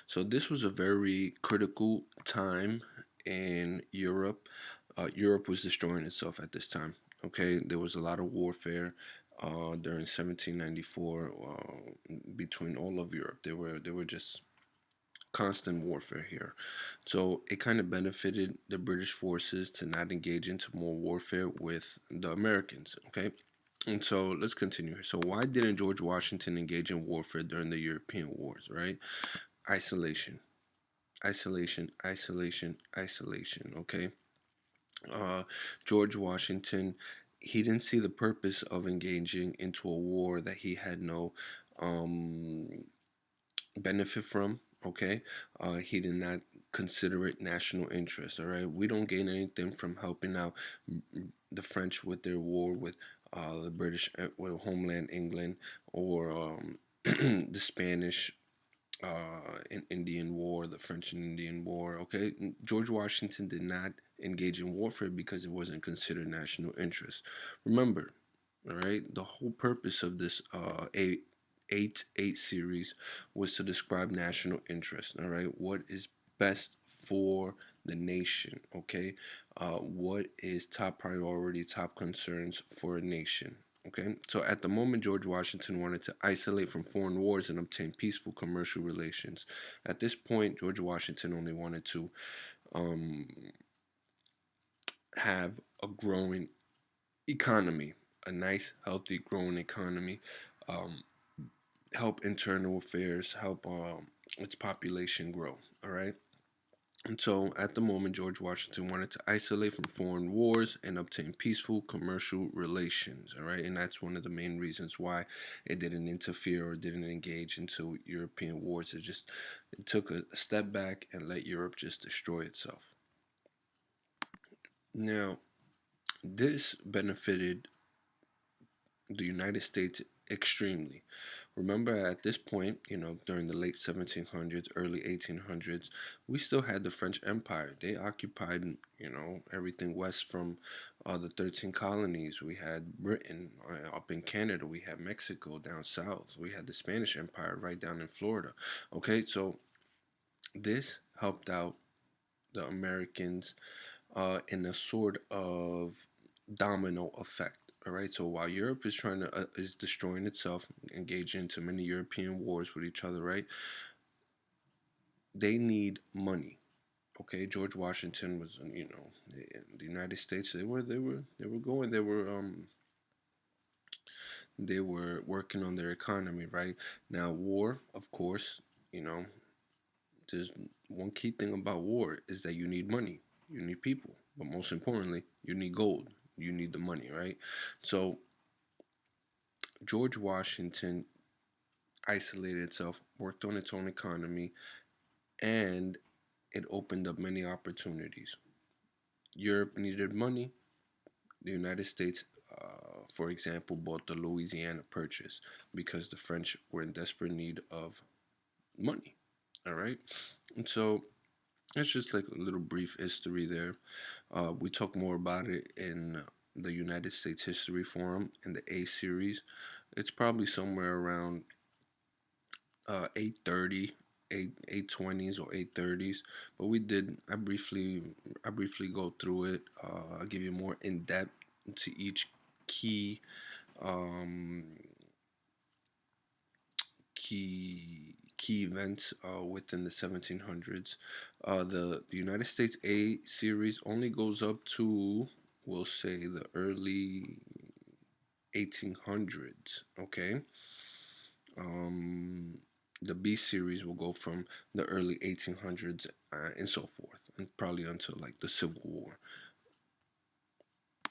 So this was a very critical time in Europe. Europe was destroying itself at this time. Okay, there was a lot of warfare during 1794 between all of Europe. They were just constant warfare here. So it kind of benefited the British forces to not engage into more warfare with the Americans. Okay. And so let's continue here. So why didn't George Washington engage in warfare during the European wars, right? Isolation, isolation, isolation, isolation. Okay. Uh, George Washington, he didn't see the purpose of engaging into a war that he had no um, benefit from. Okay. He did not consider it national interest. All right. We don't gain anything from helping out the French with their war with the British, with homeland England, or the Spanish in Indian War, the French and Indian War. Okay, George Washington did not engage in warfare because it wasn't considered national interest. Remember, all right, the whole purpose of this eight series was to describe national interest. All right, what is best for the nation? Okay, what is top priority, top concerns for a nation? Okay, so at the moment, George Washington wanted to isolate from foreign wars and obtain peaceful commercial relations. At this point, George Washington only wanted to um, have a growing economy, a nice, healthy, growing economy, um, help internal affairs, help its population grow. All right. And so at the moment, George Washington wanted to isolate from foreign wars and obtain peaceful commercial relations. All right. And that's one of the main reasons why it didn't interfere or didn't engage into European wars. It took a step back and let Europe just destroy itself. Now, this benefited the United States extremely. Remember, at this point, during the late 1700s, early 1800s, we still had the French Empire. They occupied, everything west from the 13 colonies. We had Britain up in Canada. We had Mexico down south. We had the Spanish Empire right down in Florida. Okay, so this helped out the Americans in a sort of domino effect. All right. So while Europe is trying to is destroying itself, engaging into many European wars with each other, right? They need money. Okay. George Washington was, the United States. They were working on their economy, right? Now, war, of course, you know, there's one key thing about war is that you need money, you need people, but most importantly, you need gold, you need the money, right? So George Washington isolated itself, worked on its own economy, and it opened up many opportunities. Europe needed money. The United States, for example, bought the Louisiana Purchase because the French were in desperate need of money. All right. And so that's just like a little brief history there. We talk more about it in the United States History Forum in the A series. It's probably somewhere around 8:30, 8:20s or 8:30s. But I briefly go through it. I'll give you more in depth to each key um, key events within the 1700s. The United States A series only goes up to, we'll say, the early 1800s. Okay. Um, the B series will go from the early 1800s and so forth, and probably until like the Civil War.